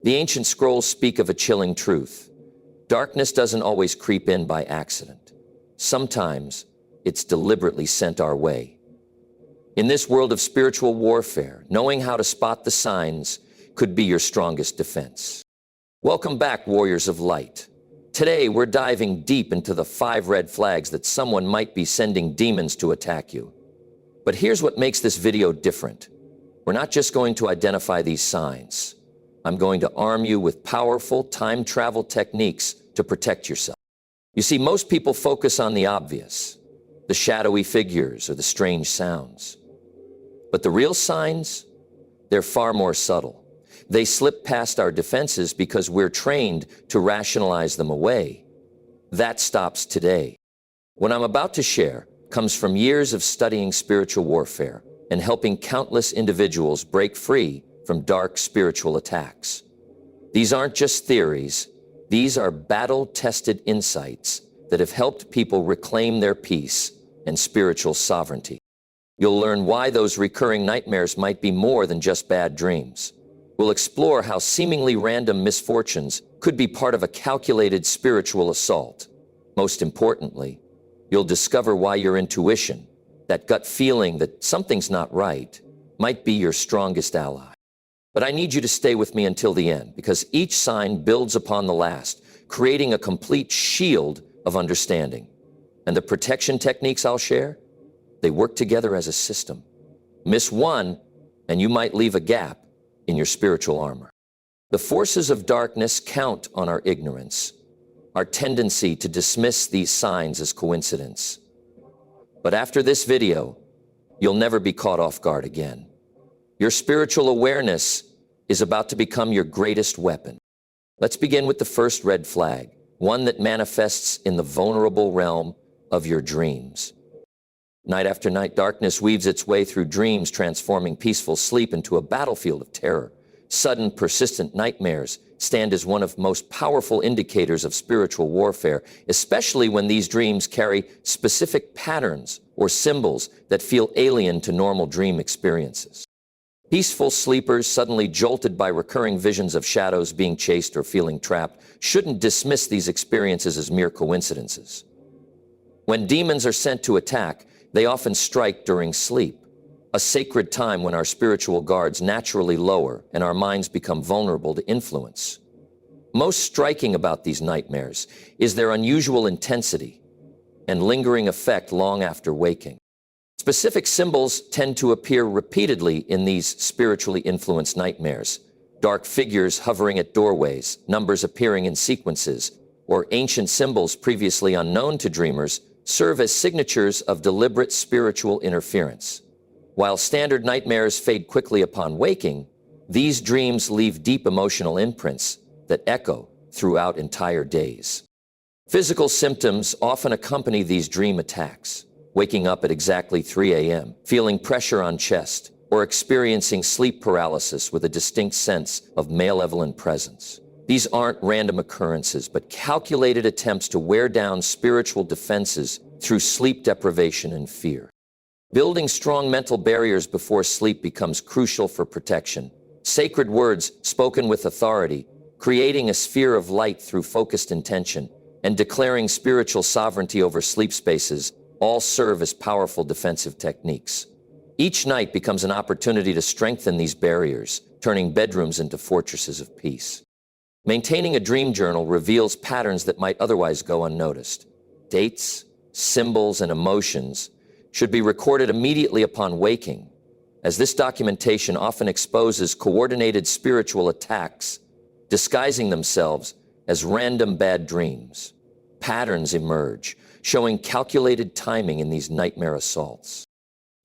The ancient scrolls speak of a chilling truth. Darkness doesn't always creep in by accident. Sometimes it's deliberately sent our way. In this world of spiritual warfare, knowing how to spot the signs could be your strongest defense. Welcome back, warriors of light. Today, we're diving deep into the 5 red flags that someone might be sending demons to attack you. But here's what makes this video different. We're not just going to identify these signs. I'm going to arm you with powerful time travel techniques to protect yourself. You see, most people focus on the obvious, the shadowy figures or the strange sounds. But the real signs, they're far more subtle. They slip past our defenses because we're trained to rationalize them away. That stops today. What I'm about to share comes from years of studying spiritual warfare and helping countless individuals break free from dark spiritual attacks. These aren't just theories. These are battle-tested insights that have helped people reclaim their peace and spiritual sovereignty. You'll learn why those recurring nightmares might be more than just bad dreams. We'll explore how seemingly random misfortunes could be part of a calculated spiritual assault. Most importantly, you'll discover why your intuition, that gut feeling that something's not right, might be your strongest ally. But I need you to stay with me until the end, because each sign builds upon the last, creating a complete shield of understanding. And the protection techniques I'll share, they work together as a system. Miss one, and you might leave a gap in your spiritual armor. The forces of darkness count on our ignorance, our tendency to dismiss these signs as coincidence. But after this video, you'll never be caught off guard again. Your spiritual awareness is about to become your greatest weapon. Let's begin with the first red flag, one that manifests in the vulnerable realm of your dreams. Night after night, darkness weaves its way through dreams, transforming peaceful sleep into a battlefield of terror. Sudden, persistent nightmares stand as one of the most powerful indicators of spiritual warfare, especially when these dreams carry specific patterns or symbols that feel alien to normal dream experiences. Peaceful sleepers suddenly jolted by recurring visions of shadows being chased or feeling trapped shouldn't dismiss these experiences as mere coincidences. When demons are sent to attack, they often strike during sleep, a sacred time when our spiritual guards naturally lower and our minds become vulnerable to influence. Most striking about these nightmares is their unusual intensity and lingering effect long after waking. Specific symbols tend to appear repeatedly in these spiritually influenced nightmares. Dark figures hovering at doorways, numbers appearing in sequences, or ancient symbols previously unknown to dreamers serve as signatures of deliberate spiritual interference. While standard nightmares fade quickly upon waking, these dreams leave deep emotional imprints that echo throughout entire days. Physical symptoms often accompany these dream attacks. Waking up at exactly 3 a.m., feeling pressure on chest, or experiencing sleep paralysis with a distinct sense of malevolent presence. These aren't random occurrences, but calculated attempts to wear down spiritual defenses through sleep deprivation and fear. Building strong mental barriers before sleep becomes crucial for protection. Sacred words spoken with authority, creating a sphere of light through focused intention, and declaring spiritual sovereignty over sleep spaces all serve as powerful defensive techniques. Each night becomes an opportunity to strengthen these barriers, turning bedrooms into fortresses of peace. Maintaining a dream journal reveals patterns that might otherwise go unnoticed. Dates, symbols, and emotions should be recorded immediately upon waking, as this documentation often exposes coordinated spiritual attacks, disguising themselves as random bad dreams. Patterns emerge, showing calculated timing in these nightmare assaults.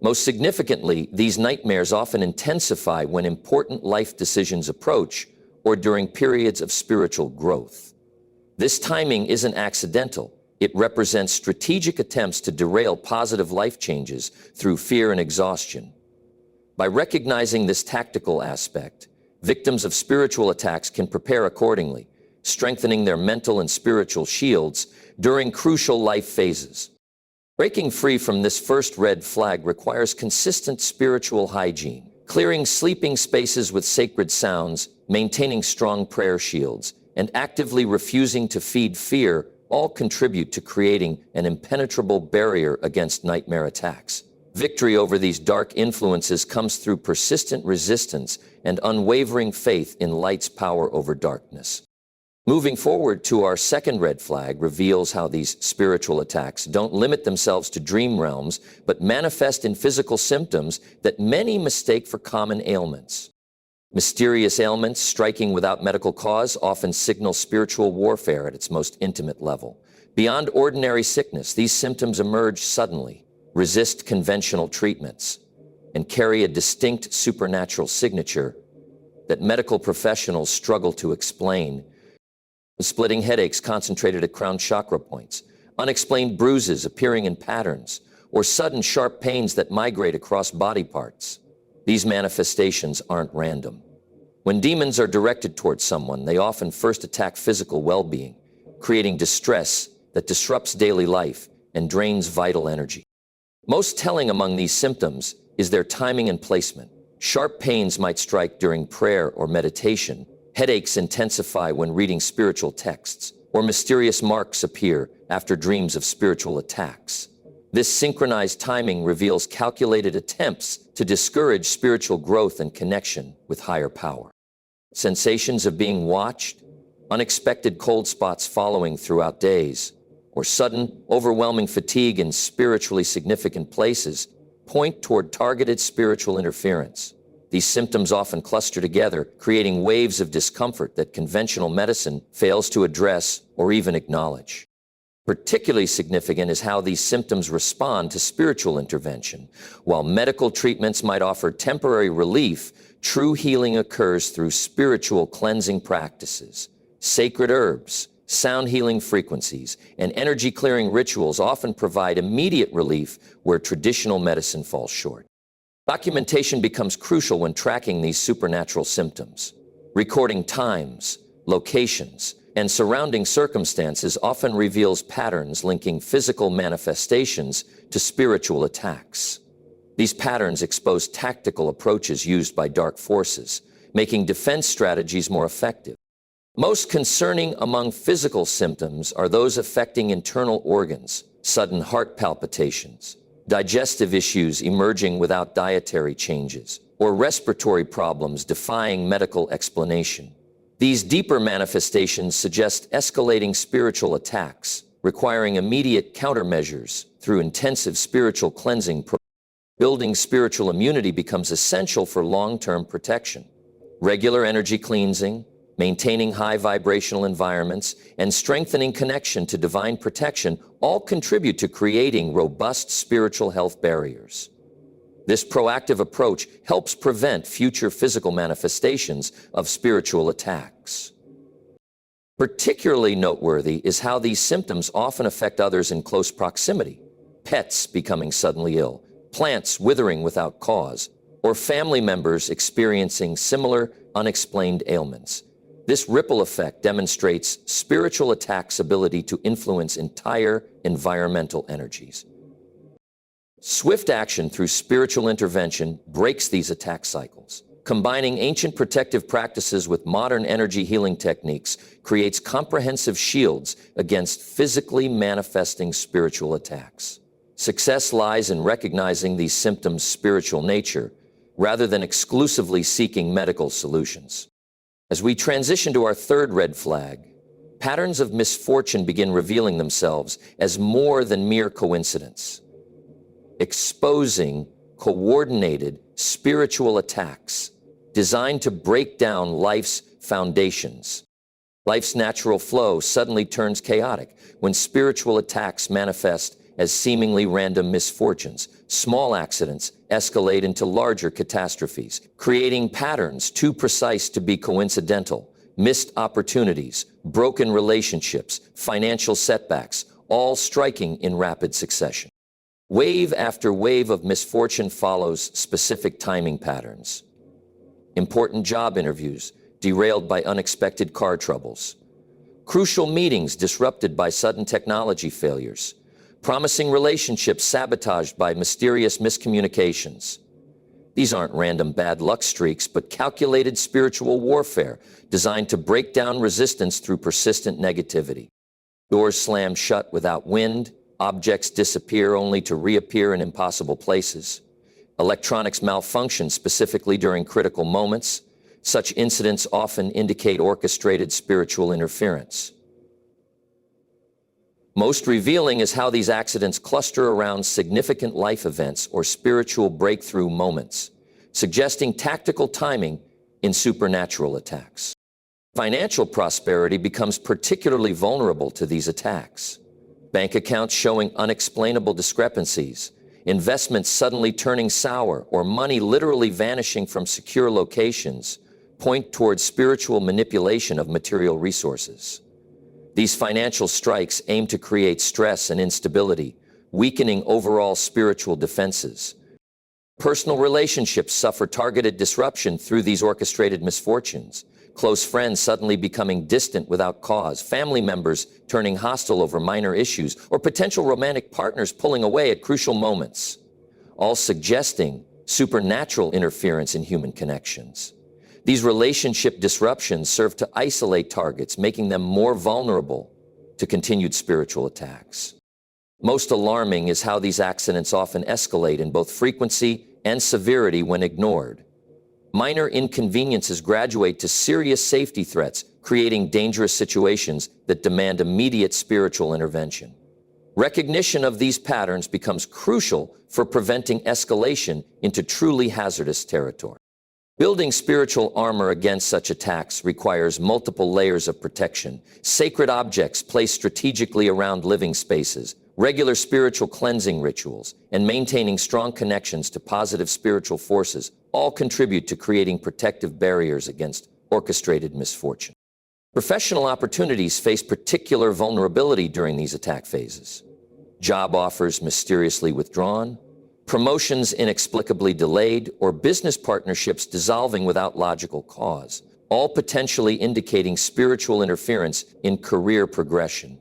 Most significantly, these nightmares often intensify when important life decisions approach or during periods of spiritual growth. This timing isn't accidental. It represents strategic attempts to derail positive life changes through fear and exhaustion. By recognizing this tactical aspect, victims of spiritual attacks can prepare accordingly, strengthening their mental and spiritual shields during crucial life phases. Breaking free from this first red flag requires consistent spiritual hygiene. Clearing sleeping spaces with sacred sounds, maintaining strong prayer shields, and actively refusing to feed fear all contribute to creating an impenetrable barrier against nightmare attacks. Victory over these dark influences comes through persistent resistance and unwavering faith in light's power over darkness. Moving forward to our second red flag reveals how these spiritual attacks don't limit themselves to dream realms, but manifest in physical symptoms that many mistake for common ailments. Mysterious ailments striking without medical cause often signal spiritual warfare at its most intimate level. Beyond ordinary sickness, these symptoms emerge suddenly, resist conventional treatments, and carry a distinct supernatural signature that medical professionals struggle to explain. Splitting headaches concentrated at crown chakra points, unexplained bruises appearing in patterns, or sudden sharp pains that migrate across body parts. These manifestations aren't random. When demons are directed towards someone, they often first attack physical well-being, creating distress that disrupts daily life and drains vital energy. Most telling among these symptoms is their timing and placement. Sharp pains might strike during prayer or meditation, headaches intensify when reading spiritual texts, or mysterious marks appear after dreams of spiritual attacks. This synchronized timing reveals calculated attempts to discourage spiritual growth and connection with higher power. Sensations of being watched, unexpected cold spots following throughout days, or sudden, overwhelming fatigue in spiritually significant places point toward targeted spiritual interference. These symptoms often cluster together, creating waves of discomfort that conventional medicine fails to address or even acknowledge. Particularly significant is how these symptoms respond to spiritual intervention. While medical treatments might offer temporary relief, true healing occurs through spiritual cleansing practices. Sacred herbs, sound healing frequencies, and energy clearing rituals often provide immediate relief where traditional medicine falls short. Documentation becomes crucial when tracking these supernatural symptoms. Recording times, locations, and surrounding circumstances often reveals patterns linking physical manifestations to spiritual attacks. These patterns expose tactical approaches used by dark forces, making defense strategies more effective. Most concerning among physical symptoms are those affecting internal organs, sudden heart palpitations, digestive issues emerging without dietary changes, or respiratory problems defying medical explanation. These deeper manifestations suggest escalating spiritual attacks, requiring immediate countermeasures through intensive spiritual cleansing. Building spiritual immunity becomes essential for long-term protection. Regular energy cleansing, maintaining high vibrational environments, and strengthening connection to divine protection all contribute to creating robust spiritual health barriers. This proactive approach helps prevent future physical manifestations of spiritual attacks. Particularly noteworthy is how these symptoms often affect others in close proximity. Pets becoming suddenly ill, plants withering without cause, or family members experiencing similar unexplained ailments. This ripple effect demonstrates spiritual attacks' ability to influence entire environmental energies. Swift action through spiritual intervention breaks these attack cycles. Combining ancient protective practices with modern energy healing techniques creates comprehensive shields against physically manifesting spiritual attacks. Success lies in recognizing these symptoms' spiritual nature, rather than exclusively seeking medical solutions. As we transition to our third red flag, patterns of misfortune begin revealing themselves as more than mere coincidence, exposing coordinated spiritual attacks designed to break down life's foundations. Life's natural flow suddenly turns chaotic when spiritual attacks manifest as seemingly random misfortunes. Small accidents escalate into larger catastrophes, creating patterns too precise to be coincidental. Missed opportunities, broken relationships, financial setbacks, all striking in rapid succession. Wave after wave of misfortune follows specific timing patterns. Important job interviews derailed by unexpected car troubles. Crucial meetings disrupted by sudden technology failures. Promising relationships sabotaged by mysterious miscommunications. These aren't random bad luck streaks, but calculated spiritual warfare designed to break down resistance through persistent negativity. Doors slam shut without wind, objects disappear only to reappear in impossible places. Electronics malfunction specifically during critical moments. Such incidents often indicate orchestrated spiritual interference. Most revealing is how these accidents cluster around significant life events or spiritual breakthrough moments, suggesting tactical timing in supernatural attacks. Financial prosperity becomes particularly vulnerable to these attacks. Bank accounts showing unexplainable discrepancies, investments suddenly turning sour, or money literally vanishing from secure locations point towards spiritual manipulation of material resources. These financial strikes aim to create stress and instability, weakening overall spiritual defenses. Personal relationships suffer targeted disruption through these orchestrated misfortunes. Close friends suddenly becoming distant without cause, family members turning hostile over minor issues, or potential romantic partners pulling away at crucial moments, all suggesting supernatural interference in human connections. These relationship disruptions serve to isolate targets, making them more vulnerable to continued spiritual attacks. Most alarming is how these accidents often escalate in both frequency and severity when ignored. Minor inconveniences graduate to serious safety threats, creating dangerous situations that demand immediate spiritual intervention. Recognition of these patterns becomes crucial for preventing escalation into truly hazardous territory. Building spiritual armor against such attacks requires multiple layers of protection, sacred objects placed strategically around living spaces, regular spiritual cleansing rituals, and maintaining strong connections to positive spiritual forces all contribute to creating protective barriers against orchestrated misfortune. Professional opportunities face particular vulnerability during these attack phases. Job offers mysteriously withdrawn, promotions inexplicably delayed, or business partnerships dissolving without logical cause, all potentially indicating spiritual interference in career progression.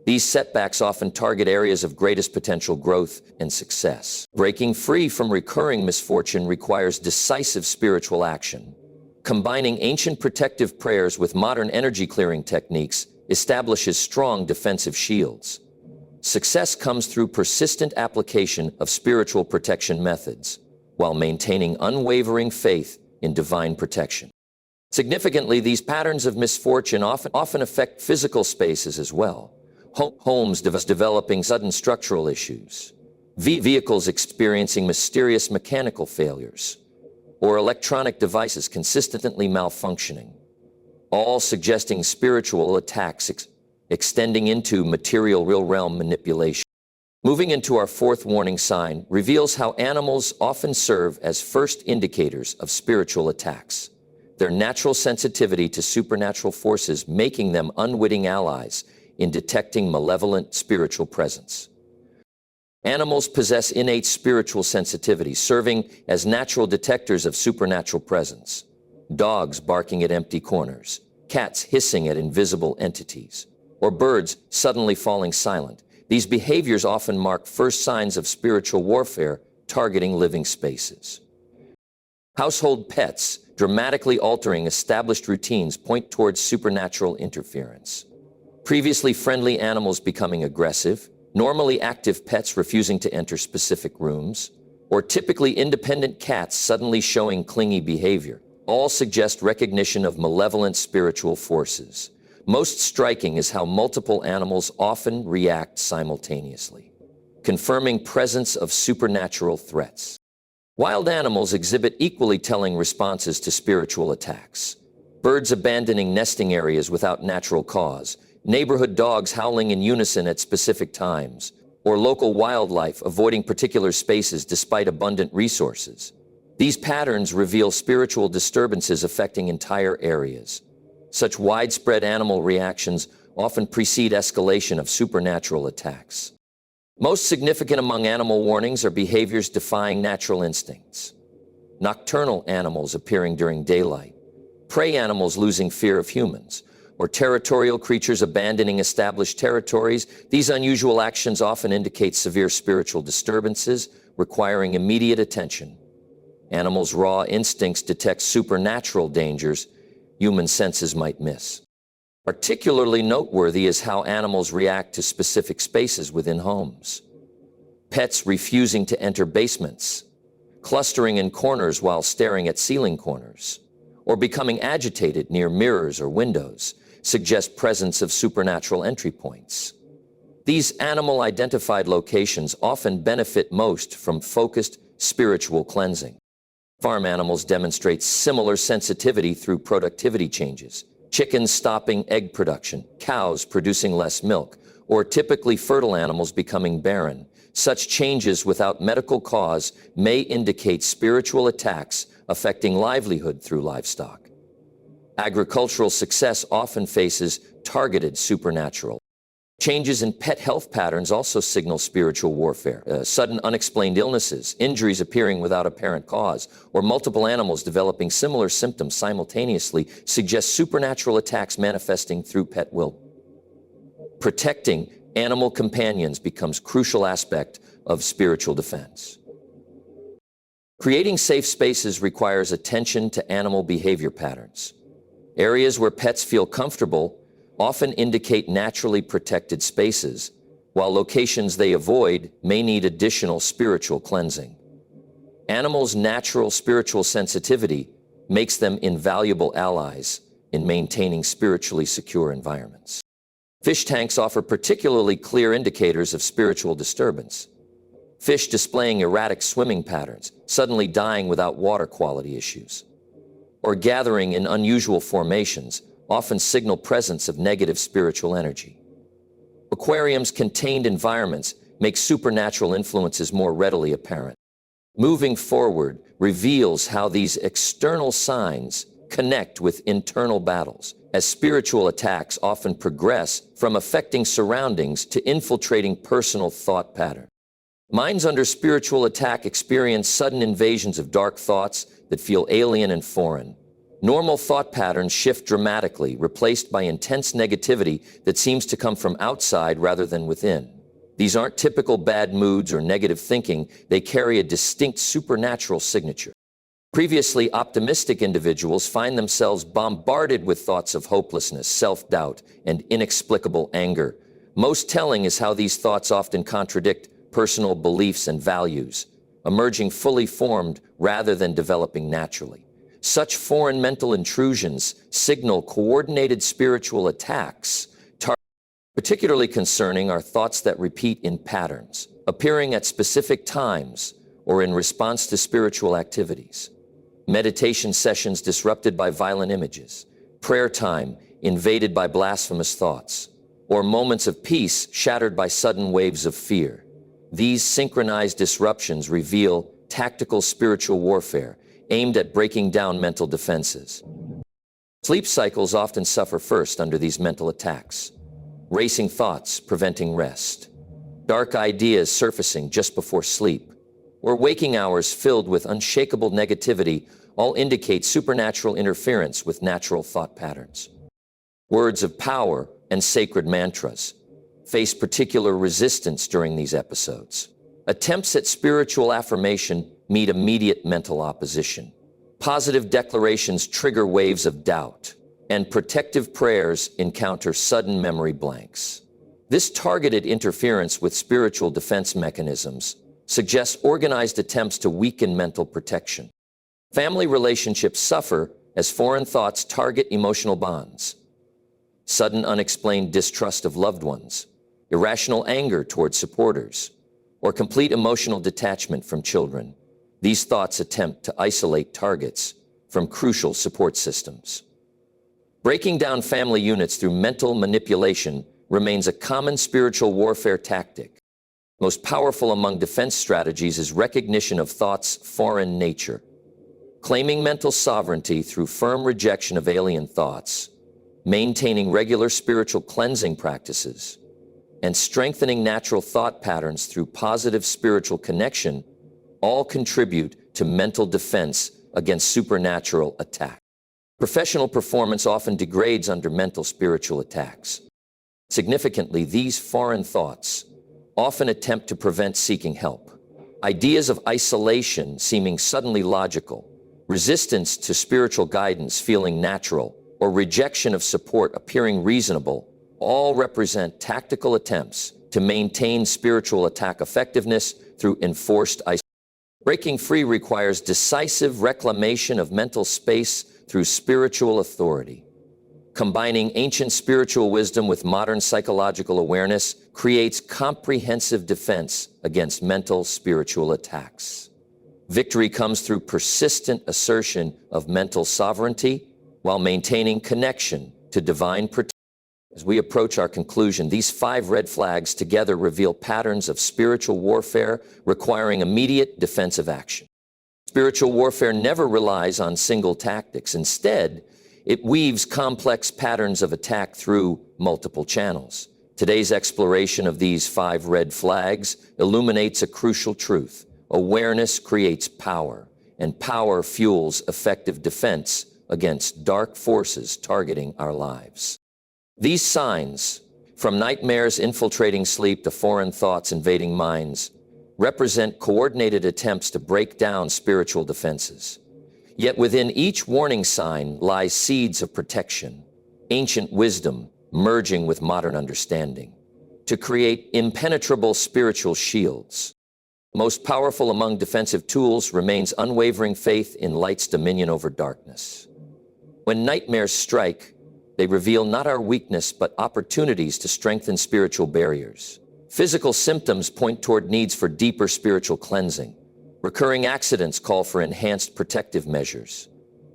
These setbacks often target areas of greatest potential growth and success. Breaking free from recurring misfortune requires decisive spiritual action. Combining ancient protective prayers with modern energy clearing techniques establishes strong defensive shields. Success comes through persistent application of spiritual protection methods, while maintaining unwavering faith in divine protection. Significantly, these patterns of misfortune often affect physical spaces as well. Homes developing sudden structural issues, vehicles experiencing mysterious mechanical failures, or electronic devices consistently malfunctioning, all suggesting spiritual attacks extending into material real realm manipulation. Moving into our fourth warning sign reveals how animals often serve as first indicators of spiritual attacks, their natural sensitivity to supernatural forces making them unwitting allies in detecting malevolent spiritual presence. Animals possess innate spiritual sensitivity, serving as natural detectors of supernatural presence. Dogs barking at empty corners, cats hissing at invisible entities, or birds suddenly falling silent. These behaviors often mark first signs of spiritual warfare targeting living spaces. Household pets dramatically altering established routines point towards supernatural interference. Previously friendly animals becoming aggressive, normally active pets refusing to enter specific rooms, or typically independent cats suddenly showing clingy behavior, all suggest recognition of malevolent spiritual forces. Most striking is how multiple animals often react simultaneously, confirming presence of supernatural threats. Wild animals exhibit equally telling responses to spiritual attacks. Birds abandoning nesting areas without natural cause, neighborhood dogs howling in unison at specific times, or local wildlife avoiding particular spaces despite abundant resources. These patterns reveal spiritual disturbances affecting entire areas. Such widespread animal reactions often precede escalation of supernatural attacks. Most significant among animal warnings are behaviors defying natural instincts. Nocturnal animals appearing during daylight, prey animals losing fear of humans, or territorial creatures abandoning established territories. These unusual actions often indicate severe spiritual disturbances requiring immediate attention. Animals' raw instincts detect supernatural dangers human senses might miss. Particularly noteworthy is how animals react to specific spaces within homes. Pets refusing to enter basements, clustering in corners while staring at ceiling corners, or becoming agitated near mirrors or windows suggest presence of supernatural entry points. These animal-identified locations often benefit most from focused spiritual cleansing. Farm animals demonstrate similar sensitivity through productivity changes. Chickens stopping egg production, cows producing less milk, or typically fertile animals becoming barren. Such changes without medical cause may indicate spiritual attacks affecting livelihood through livestock. Agricultural success often faces targeted supernatural. Changes in pet health patterns also signal spiritual warfare. Sudden unexplained illnesses, injuries appearing without apparent cause, or multiple animals developing similar symptoms simultaneously suggest supernatural attacks manifesting through pet will. Protecting animal companions becomes a crucial aspect of spiritual defense. Creating safe spaces requires attention to animal behavior patterns. Areas where pets feel comfortable often indicate naturally protected spaces, while locations they avoid may need additional spiritual cleansing. Animals' natural spiritual sensitivity makes them invaluable allies in maintaining spiritually secure environments. Fish tanks offer particularly clear indicators of spiritual disturbance. Fish displaying erratic swimming patterns, suddenly dying without water quality issues, or gathering in unusual formations often signal presence of negative spiritual energy. Aquariums' contained environments make supernatural influences more readily apparent. Moving forward reveals how these external signs connect with internal battles, as spiritual attacks often progress from affecting surroundings to infiltrating personal thought patterns. Minds under spiritual attack experience sudden invasions of dark thoughts that feel alien and foreign. Normal thought patterns shift dramatically, replaced by intense negativity that seems to come from outside rather than within. These aren't typical bad moods or negative thinking, they carry a distinct supernatural signature. Previously optimistic individuals find themselves bombarded with thoughts of hopelessness, self-doubt, and inexplicable anger. Most telling is how these thoughts often contradict personal beliefs and values, emerging fully formed rather than developing naturally. Such foreign mental intrusions signal coordinated spiritual attacks. Particularly concerning are thoughts that repeat in patterns, appearing at specific times or in response to spiritual activities. Meditation sessions disrupted by violent images, prayer time invaded by blasphemous thoughts, or moments of peace shattered by sudden waves of fear. These synchronized disruptions reveal tactical spiritual warfare aimed at breaking down mental defenses. Sleep cycles often suffer first under these mental attacks. Racing thoughts preventing rest, dark ideas surfacing just before sleep, or waking hours filled with unshakable negativity all indicate supernatural interference with natural thought patterns. Words of power and sacred mantras face particular resistance during these episodes. Attempts at spiritual affirmation meet immediate mental opposition. Positive declarations trigger waves of doubt, and protective prayers encounter sudden memory blanks. This targeted interference with spiritual defense mechanisms suggests organized attempts to weaken mental protection. Family relationships suffer as foreign thoughts target emotional bonds. Sudden unexplained distrust of loved ones, irrational anger toward supporters, or complete emotional detachment from children. These thoughts attempt to isolate targets from crucial support systems. Breaking down family units through mental manipulation remains a common spiritual warfare tactic. Most powerful among defense strategies is recognition of thoughts' foreign nature. Claiming mental sovereignty through firm rejection of alien thoughts, maintaining regular spiritual cleansing practices, and strengthening natural thought patterns through positive spiritual connection all contribute to mental defense against supernatural attack. Professional performance often degrades under mental spiritual attacks. Significantly, these foreign thoughts often attempt to prevent seeking help. Ideas of isolation seeming suddenly logical, resistance to spiritual guidance feeling natural, or rejection of support appearing reasonable, all represent tactical attempts to maintain spiritual attack effectiveness through enforced isolation. Breaking free requires decisive reclamation of mental space through spiritual authority. Combining ancient spiritual wisdom with modern psychological awareness creates comprehensive defense against mental spiritual attacks. Victory comes through persistent assertion of mental sovereignty while maintaining connection to divine protection. As we approach our conclusion, these 5 red flags together reveal patterns of spiritual warfare requiring immediate defensive action. Spiritual warfare never relies on single tactics. Instead, it weaves complex patterns of attack through multiple channels. Today's exploration of these 5 red flags illuminates a crucial truth. Awareness creates power, and power fuels effective defense against dark forces targeting our lives. These signs, from nightmares infiltrating sleep to foreign thoughts invading minds, represent coordinated attempts to break down spiritual defenses. Yet within each warning sign lies seeds of protection, ancient wisdom merging with modern understanding, to create impenetrable spiritual shields. Most powerful among defensive tools remains unwavering faith in light's dominion over darkness. When nightmares strike, they reveal not our weakness, but opportunities to strengthen spiritual barriers. Physical symptoms point toward needs for deeper spiritual cleansing. Recurring accidents call for enhanced protective measures.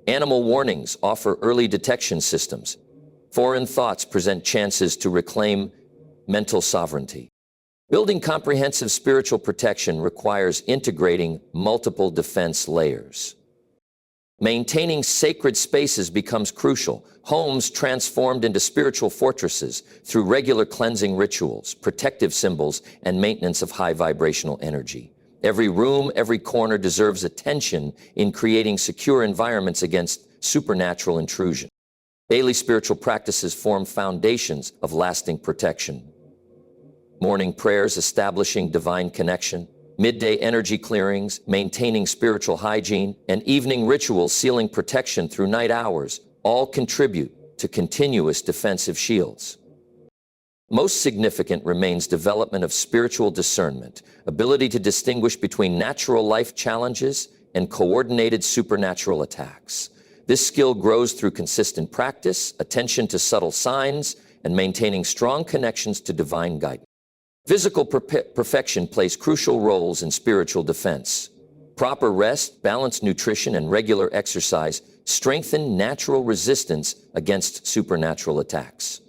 Animal warnings offer early detection systems. Foreign thoughts present chances to reclaim mental sovereignty. Building comprehensive spiritual protection requires integrating multiple defense layers. Maintaining sacred spaces becomes crucial. Homes transformed into spiritual fortresses through regular cleansing rituals, protective symbols, and maintenance of high vibrational energy. Every room, every corner deserves attention in creating secure environments against supernatural intrusion. Daily spiritual practices form foundations of lasting protection. Morning prayers establishing divine connection, midday energy clearings, maintaining spiritual hygiene, and evening rituals sealing protection through night hours all contribute to continuous defensive shields. Most significant remains development of spiritual discernment, ability to distinguish between natural life challenges and coordinated supernatural attacks. This skill grows through consistent practice, attention to subtle signs, and maintaining strong connections to divine guidance. Physical perfection plays crucial roles in spiritual defense. Proper rest, balanced nutrition, and regular exercise strengthen natural resistance against supernatural attacks.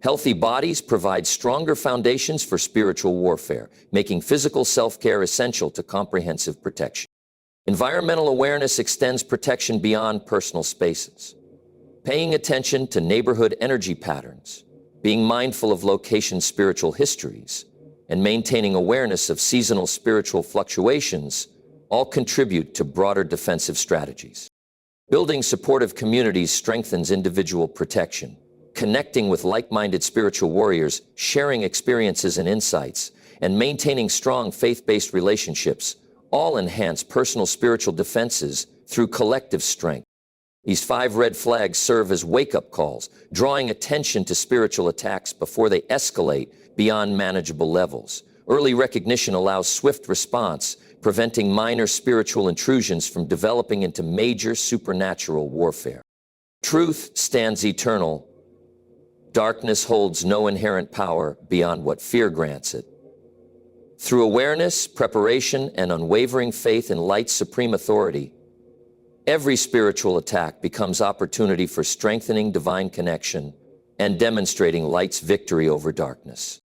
Healthy bodies provide stronger foundations for spiritual warfare, making physical self-care essential to comprehensive protection. Environmental awareness extends protection beyond personal spaces. Paying attention to neighborhood energy patterns, being mindful of location spiritual histories, and maintaining awareness of seasonal spiritual fluctuations all contribute to broader defensive strategies. Building supportive communities strengthens individual protection. Connecting with like-minded spiritual warriors, sharing experiences and insights, and maintaining strong faith-based relationships all enhance personal spiritual defenses through collective strength. These 5 red flags serve as wake-up calls, drawing attention to spiritual attacks before they escalate beyond manageable levels. Early recognition allows swift response, preventing minor spiritual intrusions from developing into major supernatural warfare. Truth stands eternal. Darkness holds no inherent power beyond what fear grants it. Through awareness, preparation, and unwavering faith in light's supreme authority, every spiritual attack becomes opportunity for strengthening divine connection and demonstrating light's victory over darkness.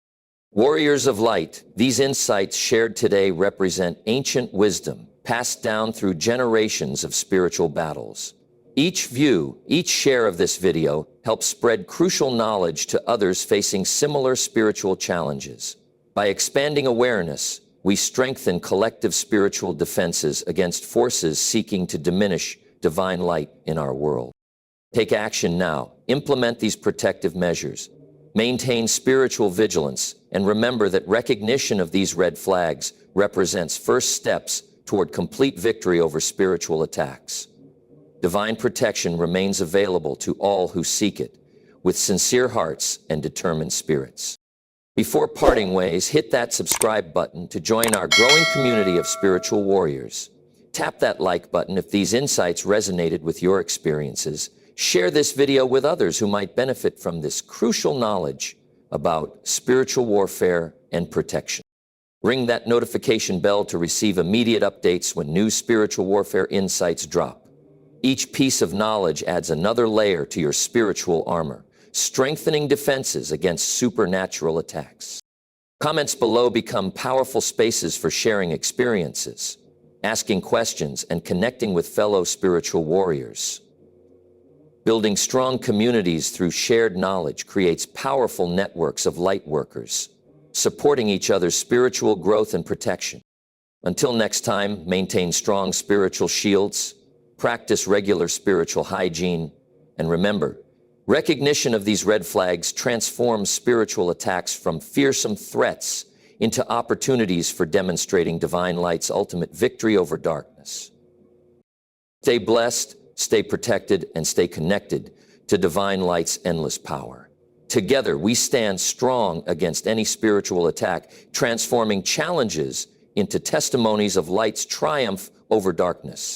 Warriors of light, these insights shared today represent ancient wisdom passed down through generations of spiritual battles. Each view, each share of this video helps spread crucial knowledge to others facing similar spiritual challenges. By expanding awareness, we strengthen collective spiritual defenses against forces seeking to diminish divine light in our world. Take action now. Implement these protective measures. Maintain spiritual vigilance and remember that recognition of these red flags represents first steps toward complete victory over spiritual attacks. Divine protection remains available to all who seek it, with sincere hearts and determined spirits. Before parting ways, hit that subscribe button to join our growing community of spiritual warriors. Tap that like button if these insights resonated with your experiences. Share this video with others who might benefit from this crucial knowledge about spiritual warfare and protection. Ring that notification bell to receive immediate updates when new spiritual warfare insights drop. Each piece of knowledge adds another layer to your spiritual armor, strengthening defenses against supernatural attacks. Comments below become powerful spaces for sharing experiences, asking questions, and connecting with fellow spiritual warriors. Building strong communities through shared knowledge creates powerful networks of light workers, supporting each other's spiritual growth and protection. Until next time, maintain strong spiritual shields, practice regular spiritual hygiene, and remember, recognition of these red flags transforms spiritual attacks from fearsome threats into opportunities for demonstrating divine light's ultimate victory over darkness. Stay blessed, stay protected, and stay connected to divine light's endless power. Together, we stand strong against any spiritual attack, transforming challenges into testimonies of light's triumph over darkness.